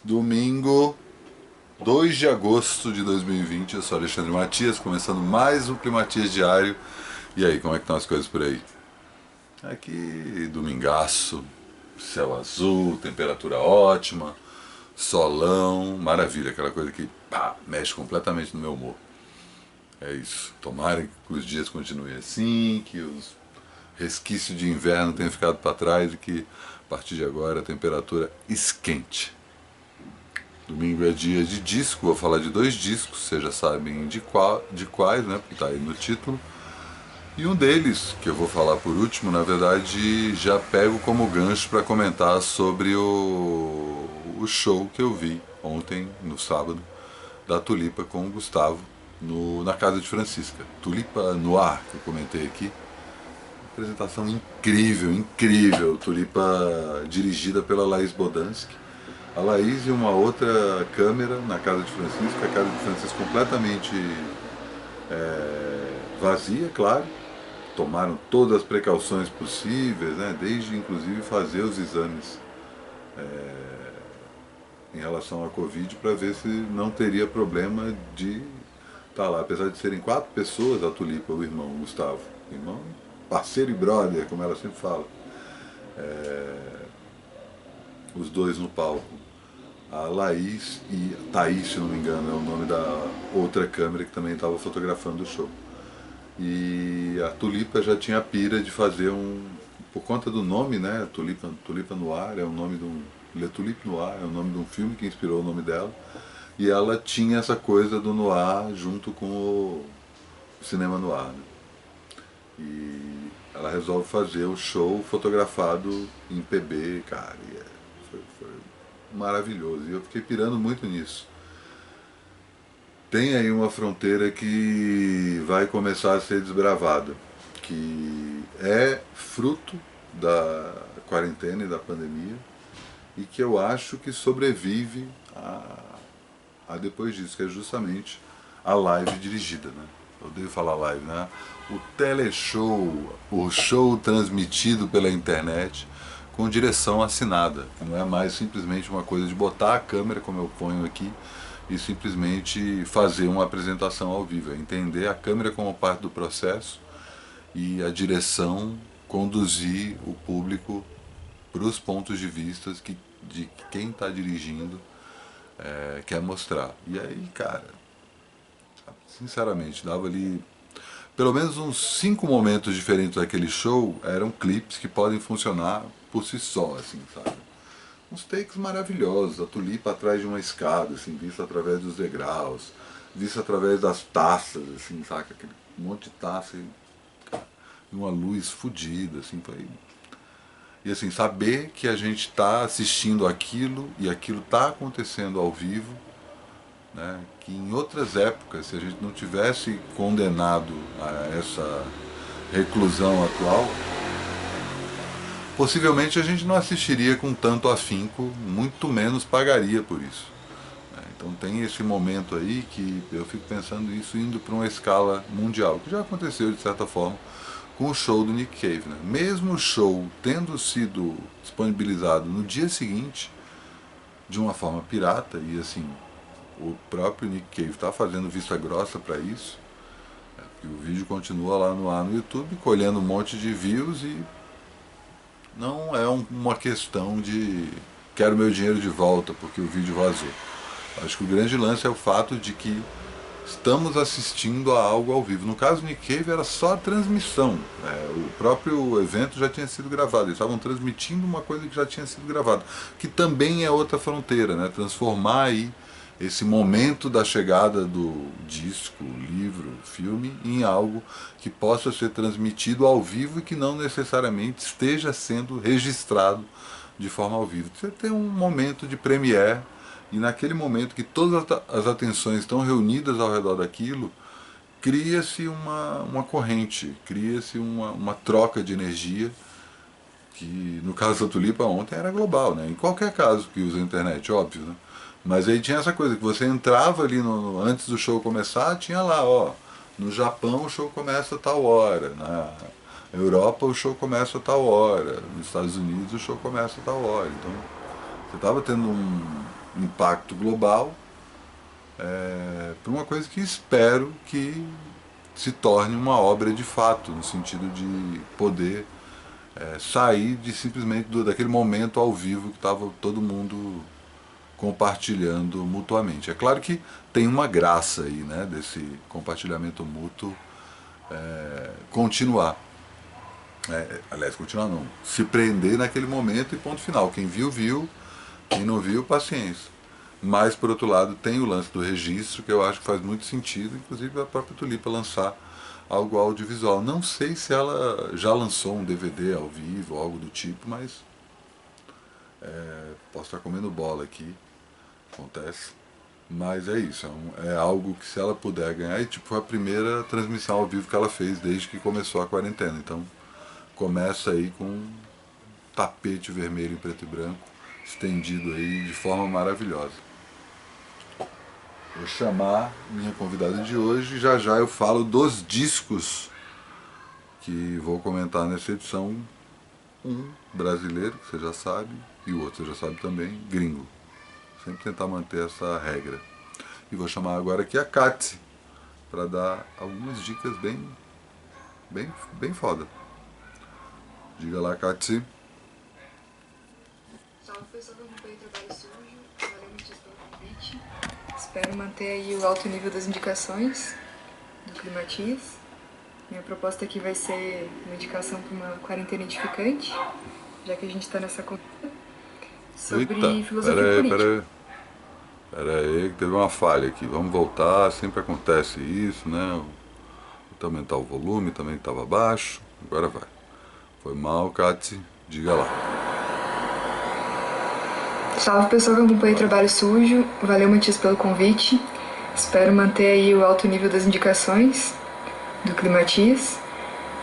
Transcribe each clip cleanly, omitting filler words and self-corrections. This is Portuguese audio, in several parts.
Domingo, 2 de agosto de 2020, eu sou Alexandre Matias, começando mais um Climatias Diário. E aí, como é que estão as coisas por aí? Aqui, domingaço, céu azul, temperatura ótima, solão, maravilha, aquela coisa que mexe completamente no meu humor. É isso, tomara que os dias continuem assim, que os resquícios de inverno tenham ficado para trás e que a partir de agora a temperatura esquente. Domingo é dia de disco, vou falar de 2 discos, vocês já sabem de quais, né? Porque tá aí no título. E um deles, que eu vou falar por último, na verdade já pego como gancho para comentar sobre o show que eu vi ontem, no sábado, da Tulipa com o Gustavo, na casa de Francisca. Tulipa Noir, que eu comentei aqui. Apresentação incrível, incrível. Tulipa dirigida pela Laís Bodansky. A Laís e uma outra câmera na casa de Francisco, a casa de Francisco completamente vazia, claro. Tomaram todas as precauções possíveis, né? Desde inclusive fazer os exames em relação à Covid para ver se não teria problema de estar lá. Apesar de serem 4 pessoas, a Tulipa, o irmão Gustavo, irmão, parceiro e brother, como ela sempre fala, os dois no palco. A Laís e Thaís, se não me engano, é o nome da outra câmera que também estava fotografando o show. E a Tulipa já tinha a pira de fazer por conta do nome, né? Tulipa Noir é o nome de um. Le Tulipe Noir é o nome de um filme que inspirou o nome dela. E ela tinha essa coisa do noir junto com o cinema noir, né? E ela resolve fazer o show fotografado em PB, cara. E foi maravilhoso. E eu fiquei pirando muito nisso. Tem aí uma fronteira que vai começar a ser desbravada, que é fruto da quarentena e da pandemia, e que eu acho que sobrevive a depois disso, que é justamente a live dirigida, né? Eu odeio falar live, né? O teleshow, o show transmitido pela internet com direção assinada. Não é mais simplesmente uma coisa de botar a câmera, como eu ponho aqui, e simplesmente fazer uma apresentação ao vivo. É entender a câmera como parte do processo e a direção conduzir o público para os pontos de vista de quem está dirigindo quer mostrar. E aí, cara, sinceramente, dava ali pelo menos uns 5 momentos diferentes daquele show, eram clipes que podem funcionar por si só, assim, sabe? Uns takes maravilhosos, a Tulipa atrás de uma escada, assim, vista através dos degraus, vista através das taças, assim, saca? Aquele monte de taça e uma luz fodida, assim, foi. E assim, saber que a gente está assistindo aquilo e aquilo está acontecendo ao vivo, né? Que em outras épocas, se a gente não tivesse condenado a essa reclusão atual, possivelmente a gente não assistiria com tanto afinco, muito menos pagaria por isso. Então tem esse momento aí que eu fico pensando isso indo para uma escala mundial, que já aconteceu de certa forma com o show do Nick Cave, né? Mesmo o show tendo sido disponibilizado no dia seguinte, de uma forma pirata, e assim, o próprio Nick Cave está fazendo vista grossa para isso, porque o vídeo continua lá no ar no YouTube, colhendo um monte de views e não é uma questão de quero meu dinheiro de volta porque o vídeo vazou. Acho que o grande lance é o fato de que estamos assistindo a algo ao vivo. No caso do Nick Cave era só a transmissão, o próprio evento já tinha sido gravado, eles estavam transmitindo uma coisa que já tinha sido gravada, que também é outra fronteira, né? Transformar aí esse momento da chegada do disco, livro, filme, em algo que possa ser transmitido ao vivo e que não necessariamente esteja sendo registrado de forma ao vivo. Você tem um momento de premiere e naquele momento que todas as atenções estão reunidas ao redor daquilo, cria-se uma corrente, cria-se uma troca de energia que no caso da Tulipa ontem era global, né? Em qualquer caso que usa a internet, óbvio, né? Mas aí tinha essa coisa, que você entrava ali antes do show começar, tinha lá, ó, no Japão o show começa a tal hora, na Europa o show começa a tal hora, nos Estados Unidos o show começa a tal hora. Então você estava tendo impacto global, para uma coisa que espero que se torne uma obra de fato, no sentido de poder sair de simplesmente daquele momento ao vivo que estava todo mundo compartilhando mutuamente. É claro que tem uma graça aí, né, desse compartilhamento mútuo continuar. Aliás, continuar não, se prender naquele momento e ponto final. Quem viu, viu, quem não viu, paciência. Mas, por outro lado, tem o lance do registro, que eu acho que faz muito sentido, inclusive a própria Tulipa lançar algo audiovisual. Não sei se ela já lançou um DVD ao vivo, ou algo do tipo, mas posso estar comendo bola aqui, acontece. Mas é isso, é algo que se ela puder ganhar, e tipo, foi a primeira transmissão ao vivo que ela fez desde que começou a quarentena. Então começa aí com um tapete vermelho em preto e branco, estendido aí de forma maravilhosa. Vou chamar minha convidada de hoje, já já eu falo dos discos que vou comentar nessa edição. Um brasileiro, que você já sabe, e o outro você já sabe também, gringo. Sempre tentar manter essa regra. E vou chamar agora aqui a Katsi, para dar algumas dicas bem foda. Diga lá, Katsi. Salve pessoal, eu acompanhei o Trabalho Sujo, valeu muito pelo convite. Espero manter aí o alto nível das indicações do Climatias. Minha proposta aqui vai ser uma indicação para uma quarentena edificante, já que a gente está nessa conta sobre filosofia política. Pera aí, que teve uma falha aqui. Vamos voltar, sempre acontece isso, né? Vou aumentar o volume, também estava baixo. Agora vai. Foi mal, Katsi, diga lá. Salve pessoal que acompanha o Trabalho Sujo, valeu Matias pelo convite. Espero manter aí o alto nível das indicações do Climatias.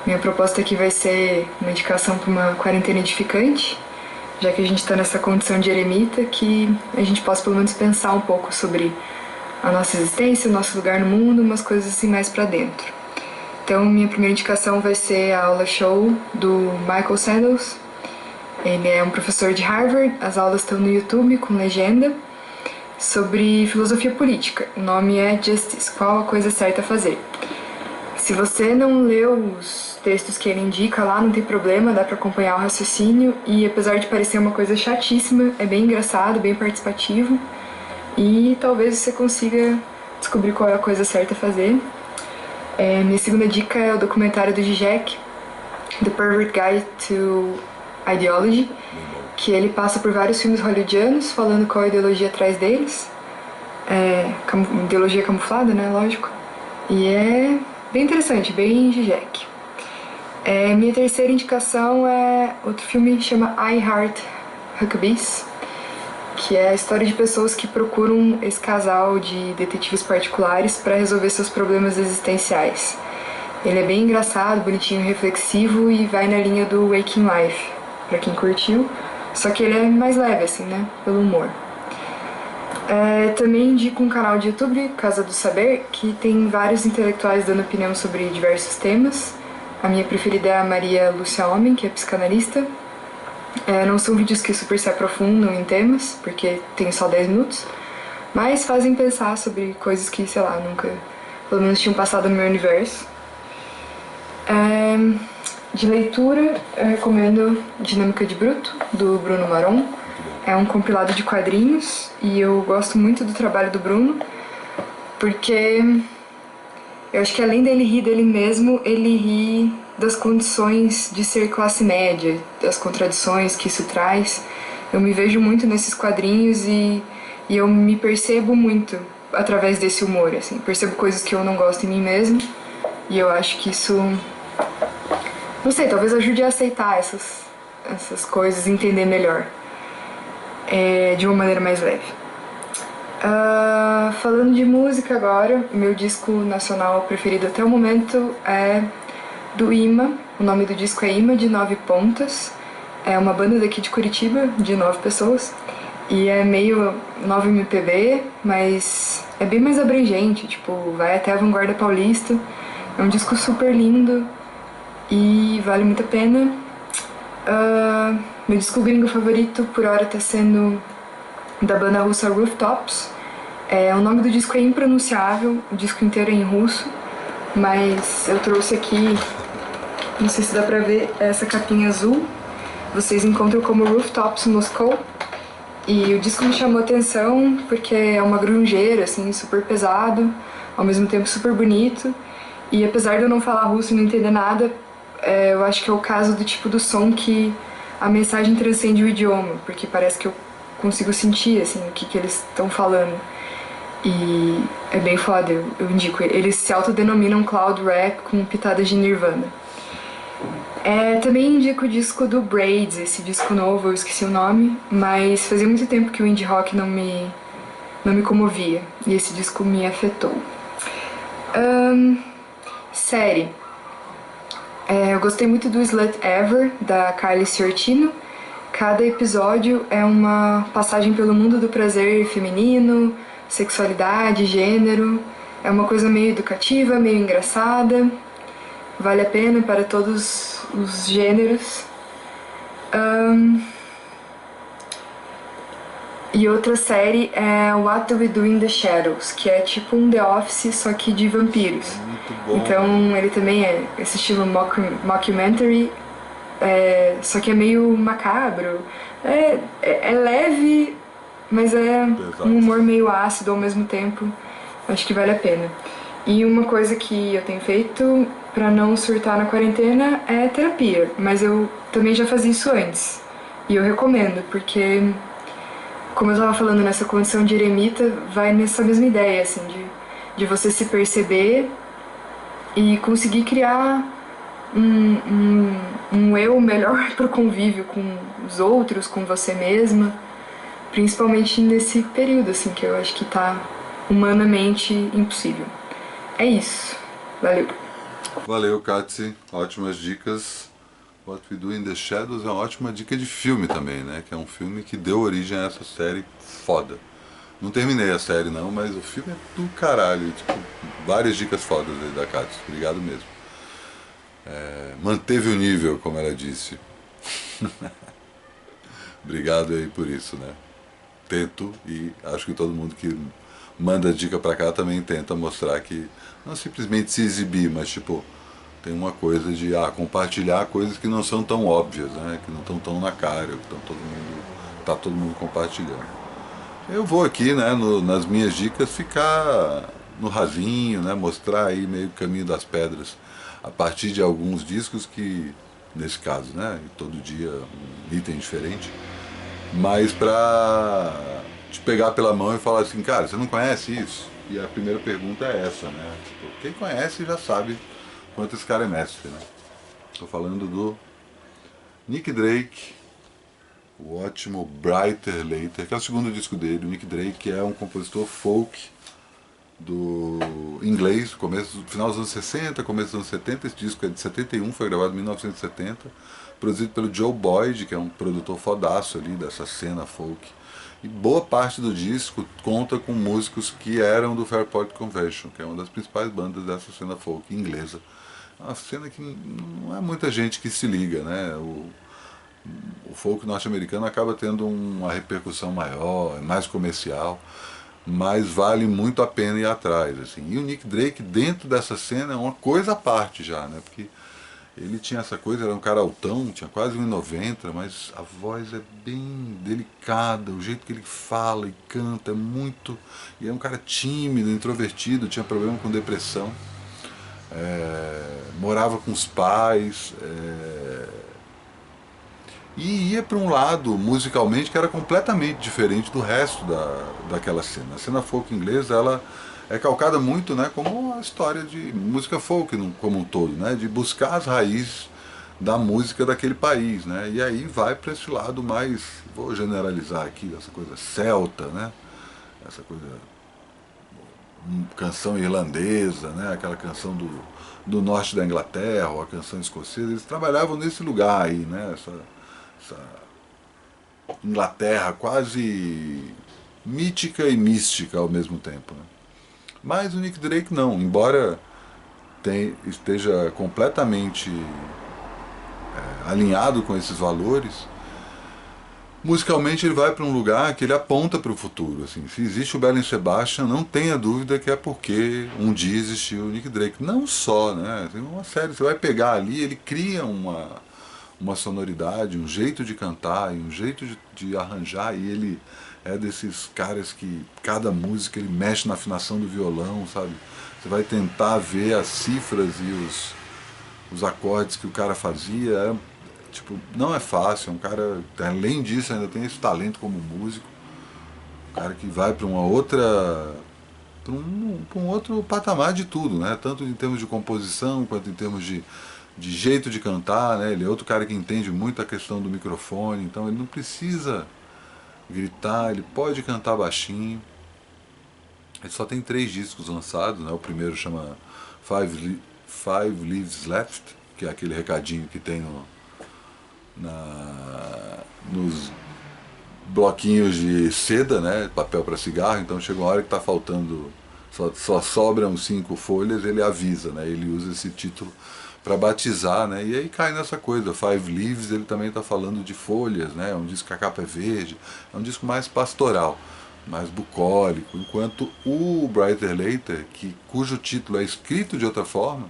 Minha proposta aqui vai ser uma indicação para uma quarentena edificante, já que a gente está nessa condição de eremita, que a gente possa pelo menos pensar um pouco sobre a nossa existência, o nosso lugar no mundo, umas coisas assim mais para dentro. Então minha primeira indicação vai ser a aula show do Michael Sandels. Ele é um professor de Harvard, as aulas estão no YouTube com legenda, sobre filosofia política. O nome é Justice, qual a coisa certa a fazer. Se você não leu os textos que ele indica lá, não tem problema, dá pra acompanhar o raciocínio, e apesar de parecer uma coisa chatíssima, é bem engraçado, bem participativo, e talvez você consiga descobrir qual é a coisa certa a fazer. Minha segunda dica é o documentário do Zizek, The Pervert Guide to Ideology, que ele passa por vários filmes hollywoodianos falando qual a ideologia atrás deles. Ideologia camuflada, né? Lógico. E é bem interessante, bem Zizek. Minha terceira indicação é outro filme que chama I Heart Huckabees, que é a história de pessoas que procuram esse casal de detetives particulares para resolver seus problemas existenciais. Ele é bem engraçado, bonitinho, reflexivo e vai na linha do Waking Life, pra quem curtiu, só que ele é mais leve, assim, né, pelo humor. Também indico um canal de YouTube, Casa do Saber, que tem vários intelectuais dando opinião sobre diversos temas. A minha preferida é a Maria Lúcia Homem, que é psicanalista. Não são vídeos que super se aprofundam em temas, porque tem só 10 minutos, mas fazem pensar sobre coisas que, sei lá, nunca, pelo menos tinham passado no meu universo. De leitura, eu recomendo Dinâmica de Bruto, do Bruno Maron. É um compilado de quadrinhos e eu gosto muito do trabalho do Bruno, porque eu acho que além dele rir dele mesmo, ele ri das condições de ser classe média, das contradições que isso traz. Eu me vejo muito nesses quadrinhos e eu me percebo muito através desse humor, assim. Percebo coisas que eu não gosto em mim mesmo e eu acho que isso, não sei, talvez ajude a aceitar essas coisas e entender melhor, de uma maneira mais leve. Falando de música agora, o meu disco nacional preferido até o momento é do Ima. O nome do disco é Ima de 9 Pontas. É uma banda daqui de Curitiba, de 9 pessoas. E é meio 9 MPB, mas é bem mais abrangente, tipo, vai até a vanguarda paulista. É um disco super lindo e vale muito a pena. Meu disco gringo favorito por hora tá sendo da banda russa Rooftops. O nome do disco é impronunciável, o disco inteiro é em russo, mas eu trouxe aqui, não sei se dá pra ver, essa capinha azul. Vocês encontram como Rooftops Moscow. E o disco me chamou atenção porque é uma grungeira, assim, super pesado, ao mesmo tempo super bonito. E apesar de eu não falar russo e não entender nada, eu acho que é o caso do tipo do som que a mensagem transcende o idioma, porque parece que eu consigo sentir, assim, o que eles estão falando. E é bem foda, eu indico. Eles se autodenominam Cloud Rap com pitadas de Nirvana. Também indico o disco do Braids, esse disco novo, eu esqueci o nome, mas fazia muito tempo que o indie rock não me comovia, e esse disco me afetou. Série. Eu gostei muito do Slut Ever, da Kylie Sortino. Cada episódio é uma passagem pelo mundo do prazer feminino, sexualidade, gênero. É uma coisa meio educativa, meio engraçada. Vale a pena para todos os gêneros. E outra série é What Do We Do in the Shadows, que é tipo um The Office, só que de vampiros. Muito bom. Então ele também é esse estilo mockumentary, só que é meio macabro. É leve, mas é um humor meio ácido ao mesmo tempo. Acho que vale a pena. E uma coisa que eu tenho feito pra não surtar na quarentena é terapia, mas eu também já fazia isso antes. E eu recomendo, porque, como eu tava falando, nessa condição de eremita, vai nessa mesma ideia, assim, de você se perceber e conseguir criar um eu melhor pro convívio com os outros, com você mesma, principalmente nesse período, assim, que eu acho que tá humanamente impossível. É isso. Valeu. Valeu, Katsi. Ótimas dicas. What We Do in the Shadows é uma ótima dica de filme também, né? Que é um filme que deu origem a essa série foda. Não terminei a série não, mas o filme é do caralho. Tipo, várias dicas fodas aí da Katsi. Obrigado mesmo. Manteve o nível, como ela disse. Obrigado aí por isso, né? Tento, e acho que todo mundo que manda dica pra cá também tenta mostrar que não simplesmente se exibir, mas tipo, tem uma coisa de compartilhar coisas que não são tão óbvias, né? Que não estão tão na cara, que tá todo mundo compartilhando. Eu vou aqui, né, nas minhas dicas, ficar no rasinho, né? Mostrar aí meio que o caminho das pedras, a partir de alguns discos que, nesse caso, né, todo dia um item diferente, mas pra te pegar pela mão e falar assim, cara, você não conhece isso? E a primeira pergunta é essa, né? Tipo, quem conhece já sabe quanto esse cara é mestre, né? Tô falando do Nick Drake, o ótimo Brighter Later, que é o segundo disco dele. O Nick Drake é um compositor folk do inglês, final dos anos 60, começo dos anos 70. Esse disco é de 71, foi gravado em 1970, produzido pelo Joe Boyd, que é um produtor fodaço ali dessa cena folk. E boa parte do disco conta com músicos que eram do Fairport Convention, que é uma das principais bandas dessa cena folk inglesa. É uma cena que não é muita gente que se liga, né? O folk norte-americano acaba tendo uma repercussão maior, é mais comercial, mas vale muito a pena ir atrás, assim. E o Nick Drake dentro dessa cena é uma coisa à parte já, né? Porque ele tinha essa coisa, era um cara altão, tinha quase 1,90, mas a voz é bem delicada, o jeito que ele fala e canta é muito... E é um cara tímido, introvertido, tinha problema com depressão, morava com os pais, e ia para um lado, musicalmente, que era completamente diferente do resto daquela cena. A cena folk inglesa, ela é calcada muito, né, como a história de música folk como um todo, né, de buscar as raízes da música daquele país, né, e aí vai para esse lado mais, vou generalizar aqui, essa coisa celta, né, essa coisa, canção irlandesa, né, aquela canção do norte da Inglaterra, ou a canção escocesa, eles trabalhavam nesse lugar aí, né, essa Inglaterra quase mítica e mística ao mesmo tempo, né? Mas o Nick Drake não, embora esteja completamente alinhado com esses valores, musicalmente ele vai para um lugar que ele aponta para o futuro. Assim. Se existe o Belle Sebastian, não tenha dúvida que é porque um dia existiu o Nick Drake. Não só, né? Tem uma série, você vai pegar ali, ele cria uma sonoridade, um jeito de cantar e um jeito de arranjar, e ele é desses caras que cada música ele mexe na afinação do violão, sabe? Você vai tentar ver as cifras e os acordes que o cara fazia. Tipo, não é fácil, é um cara, além disso, ainda tem esse talento como músico, um cara que vai para uma outra, para um outro patamar de tudo, né? Tanto em termos de composição, quanto em termos de jeito de cantar, né? Ele é outro cara que entende muito a questão do microfone, então ele não precisa gritar, ele pode cantar baixinho. Ele só tem 3 discos lançados, né? O primeiro chama Five Leaves Left, que é aquele recadinho que tem nos bloquinhos de seda, né, papel para cigarro. Então chega uma hora que está faltando, só sobram 5 folhas, ele avisa, né, ele usa esse título para batizar, né, e aí cai nessa coisa. Five Leaves, ele também está falando de folhas, né, é um disco que a capa é verde, é um disco mais pastoral, mais bucólico, enquanto o Brighter Later, cujo título é escrito de outra forma,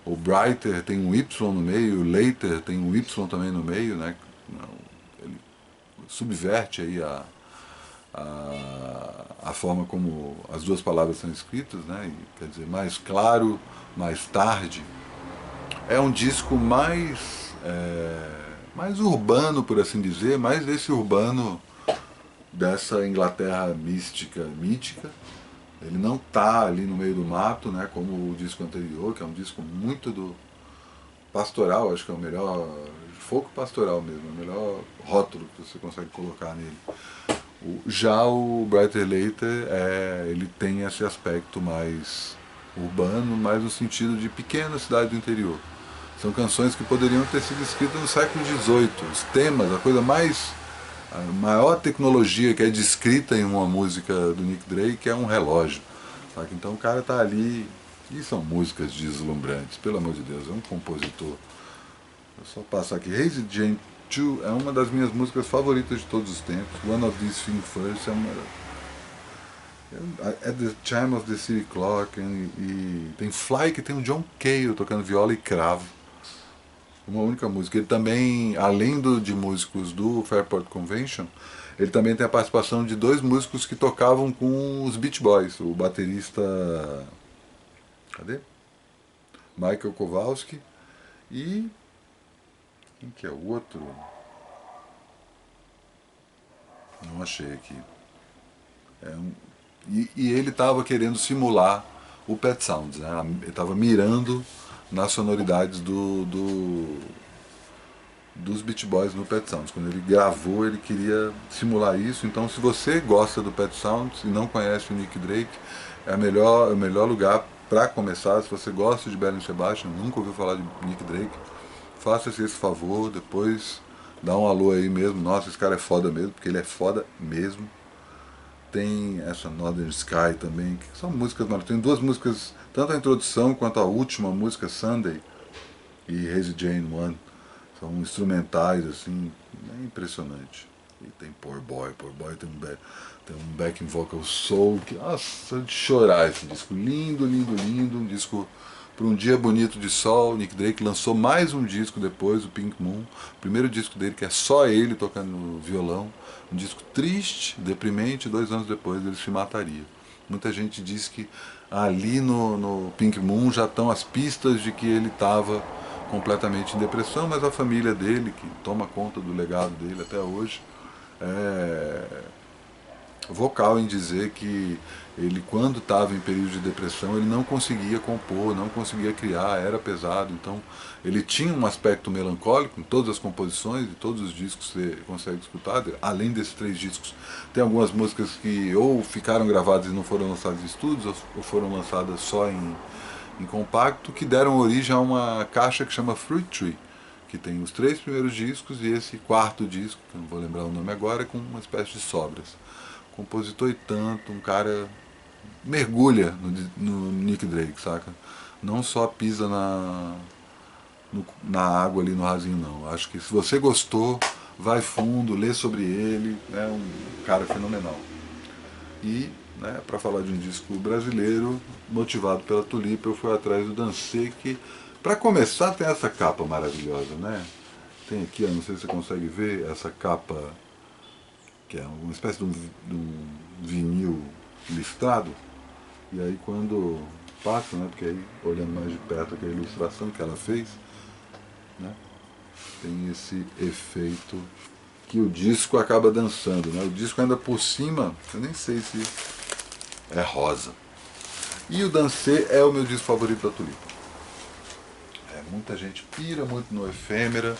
o Brighter tem um Y no meio, o Later tem um Y também no meio, né? Ele subverte aí a forma como as duas palavras são escritas, né? Quer dizer, mais claro, mais tarde. É um disco mais urbano, por assim dizer, mais desse urbano dessa Inglaterra mítica. Ele não está ali no meio do mato, né, como o disco anterior, que é um disco muito do pastoral, acho que é o melhor, folk pastoral mesmo, o melhor rótulo que você consegue colocar nele. Já o Brighter Later, ele tem esse aspecto mais urbano, mais no sentido de pequena cidade do interior. São canções que poderiam ter sido escritas no século XVIII. Os temas, a maior tecnologia que é descrita em uma música do Nick Drake é um relógio. Sabe? Então o cara tá ali, e são músicas deslumbrantes, pelo amor de Deus, é um compositor. Vou só passar aqui. Hazy Jane 2 é uma das minhas músicas favoritas de todos os tempos. One of These Things First é uma... At the Chime of the City Clock, e tem Fly, que tem o John Cale tocando viola e cravo. Uma única música. Ele também, além de músicos do Fairport Convention, ele também tem a participação de 2 músicos que tocavam com os Beach Boys. O baterista... Cadê? Michael Kowalski. E... quem que é o outro? Não achei aqui. E ele estava querendo simular o Pet Sounds, né? Ele estava mirando nas sonoridades dos Beach Boys no Pet Sounds. Quando ele gravou, ele queria simular isso. Então, se você gosta do Pet Sounds e não conhece o Nick Drake, é o melhor lugar para começar. Se você gosta de Belle Sebastian, nunca ouviu falar de Nick Drake, faça-se esse favor, depois dá um alô aí mesmo. Nossa, esse cara é foda mesmo, porque ele é foda mesmo. Tem essa Northern Sky também, que são músicas maravilhosas. Tem 2 músicas, tanto a introdução quanto a última música, Sunday e Hazy Jane 1. São instrumentais, assim, é impressionante. E tem Poor Boy tem um backing vocal soul, que, nossa, de chorar esse disco. Lindo, lindo, lindo, um disco para um dia bonito de sol. Nick Drake lançou mais um disco depois, o Pink Moon, o primeiro disco dele, que é só ele tocando violão. Um disco triste, deprimente, 2 anos depois ele se mataria. Muita gente diz que ali no Pink Moon já estão as pistas de que ele estava completamente em depressão, mas a família dele, que toma conta do legado dele até hoje, é vocal em dizer que ele, quando estava em período de depressão, ele não conseguia compor, não conseguia criar, era pesado. Então ele tinha um aspecto melancólico em todas as composições, em todos os discos que você consegue escutar. Além desses 3 discos, tem algumas músicas que ou ficaram gravadas e não foram lançadas em estúdios, ou foram lançadas só em compacto, que deram origem a uma caixa que chama Fruit Tree, que tem os 3 primeiros discos e esse 4º disco, que eu não vou lembrar o nome agora, com uma espécie de sobras. Compositor e tanto, um cara mergulha no Nick Drake, saca? Não só pisa na água ali no rasinho, não. Acho que se você gostou, vai fundo, lê sobre ele, é um cara fenomenal. E, né, para falar de um disco brasileiro, motivado pela Tulipa, eu fui atrás do Dancê, que, para começar, tem essa capa maravilhosa, né? Tem aqui, eu não sei se você consegue ver, essa capa, que é uma espécie de um vinil listrado, e aí quando passa, né, porque aí, olhando mais de perto aqui a ilustração que ela fez, né, tem esse efeito que o disco acaba dançando, né? O disco ainda por cima, eu nem sei se é rosa. E o Dancê é o meu disco favorito da Tulipa. Muita gente pira muito no Efêmera,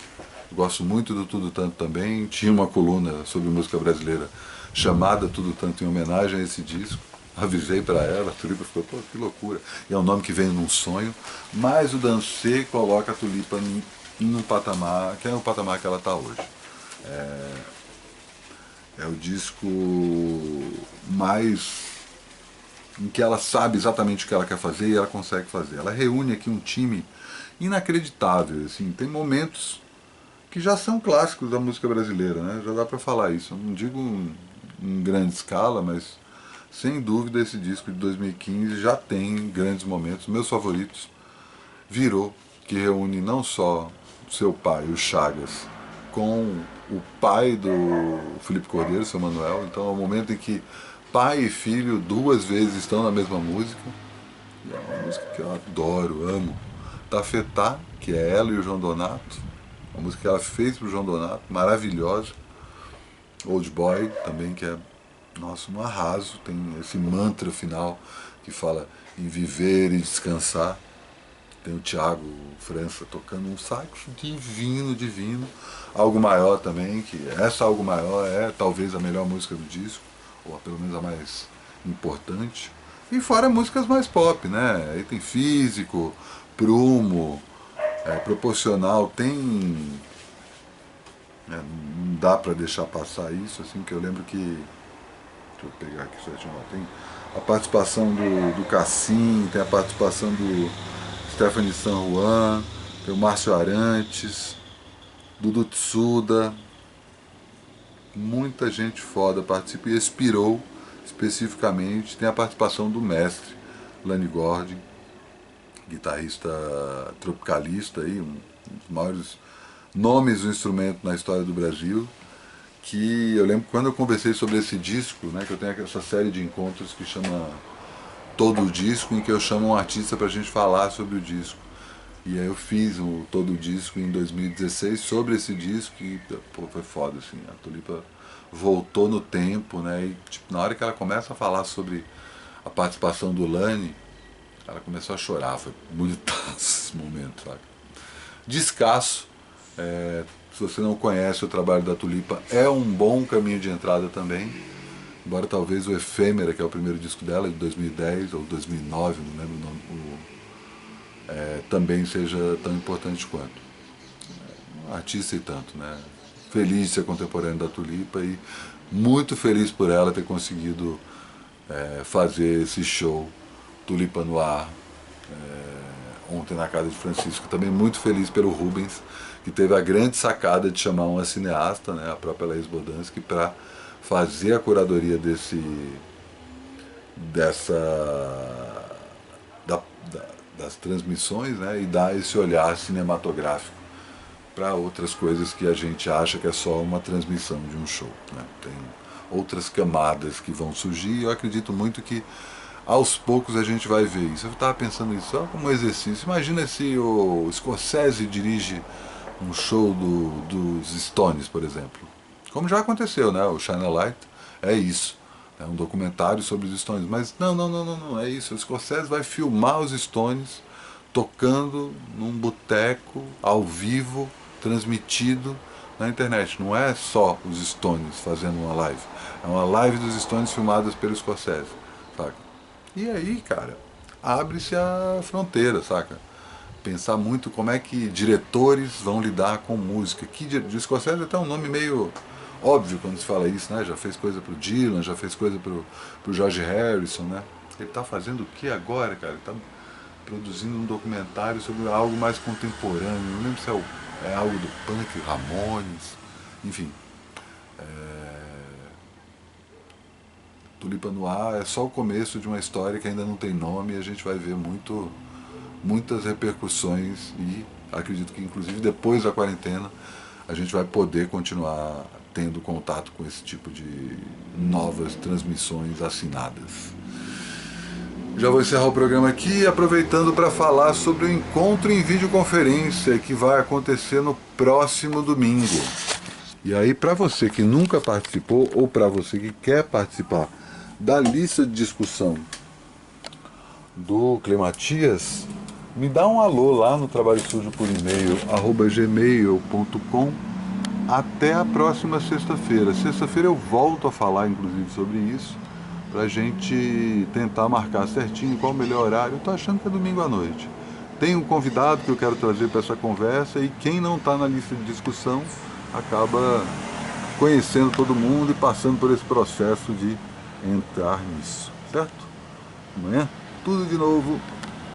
gosto muito do Tudo Tanto também. Tinha uma coluna sobre música brasileira chamada Tudo Tanto em homenagem a esse disco. Avisei para ela, a Tulipa ficou, pô, que loucura. E é um nome que vem num sonho. Mas o Dancê coloca a Tulipa em um patamar, que é o patamar que ela está hoje. É o disco mais em que ela sabe exatamente o que ela quer fazer e ela consegue fazer. Ela reúne aqui um time inacreditável, assim, tem momentos que já são clássicos da música brasileira, né? Já dá para falar isso. Eu não digo em grande escala, mas sem dúvida esse disco de 2015 já tem grandes momentos. Meus favoritos, Virou, que reúne não só seu pai, o Chagas, com o pai do Felipe Cordeiro, seu Manuel. Então é um momento em que pai e filho duas vezes estão na mesma música. E é uma música que eu adoro, amo. Tafetá, que é ela e o João Donato, uma música que ela fez pro João Donato, maravilhosa. Old Boy também, que é, nossa, um arraso. Tem esse mantra final que fala em viver e descansar. Tem o Thiago França tocando um sax divino, divino. Algo Maior também, que essa Algo Maior é talvez a melhor música do disco, ou pelo menos a mais importante. E fora músicas mais pop, né? Aí tem Físico, Prumo, Proporcional, tem... não dá pra deixar passar isso, assim, que eu lembro que... Deixa eu pegar aqui certinho, tem a participação do Cassim, tem a participação do Stephanie San Juan, tem o Márcio Arantes, Dudu Tsuda, muita gente foda participa, e Expirou especificamente, tem a participação do mestre Lani Gordon, guitarrista tropicalista, aí, um dos maiores nomes do instrumento na história do Brasil, que eu lembro quando eu conversei sobre esse disco, né, que eu tenho essa série de encontros que chama Todo o Disco, em que eu chamo um artista pra gente falar sobre o disco. E aí eu fiz o Todo o Disco em 2016 sobre esse disco e, pô, foi foda, assim, a Tulipa voltou no tempo, né, e tipo, na hora que ela começa a falar sobre a participação do Lani, ela começou a chorar, foi bonitaço esse momento, sabe? Descasso, se você não conhece o trabalho da Tulipa, é um bom caminho de entrada também, embora talvez o Efêmera, que é o primeiro disco dela, de 2010 ou 2009, não lembro o nome, também seja tão importante quanto. Um artista e tanto, né? Feliz de ser contemporâneo da Tulipa e muito feliz por ela ter conseguido fazer esse show Tulipa no Ar ontem na casa de Francisco. Também muito feliz pelo Rubens, que teve a grande sacada de chamar uma cineasta, né, a própria Laís Bodansky, para fazer a curadoria das transmissões, né, e dar esse olhar cinematográfico para outras coisas que a gente acha que é só uma transmissão de um show, né. Tem outras camadas que vão surgir e eu acredito muito que aos poucos a gente vai ver isso. Eu estava pensando nisso só como exercício. Imagina se o Scorsese dirige um show dos Stones, por exemplo. Como já aconteceu, né? O Shine a Light é isso. É um documentário sobre os Stones. Mas não é isso. O Scorsese vai filmar os Stones tocando num boteco, ao vivo, transmitido na internet. Não é só os Stones fazendo uma live. É uma live dos Stones filmadas pelo Scorsese, saca? E aí, cara, abre-se a fronteira, saca? Pensar muito como é que diretores vão lidar com música. O Scorsese é até um nome meio óbvio quando se fala isso, né? Já fez coisa pro Dylan, já fez coisa pro George Harrison, né? Ele tá fazendo o que agora, cara? Ele tá produzindo um documentário sobre algo mais contemporâneo. Não lembro se é algo do punk, Ramones. Enfim, Tulipa no Ar é só o começo de uma história que ainda não tem nome, e a gente vai ver muitas repercussões, e acredito que inclusive depois da quarentena a gente vai poder continuar tendo contato com esse tipo de novas transmissões assinadas. Já vou encerrar o programa aqui, aproveitando para falar sobre o encontro em videoconferência que vai acontecer no próximo domingo. E aí, para você que nunca participou, ou para você que quer participar da lista de discussão do Clematias, me dá um alô lá no Trabalho Sujo por e-mail, @gmail.com. Até a próxima sexta-feira. Sexta-feira eu volto a falar, inclusive, sobre isso, pra gente tentar marcar certinho qual o melhor horário. Eu tô achando que é domingo à noite. Tem um convidado que eu quero trazer para essa conversa, e quem não está na lista de discussão acaba conhecendo todo mundo e passando por esse processo de entrar nisso, certo? Amanhã, tudo de novo.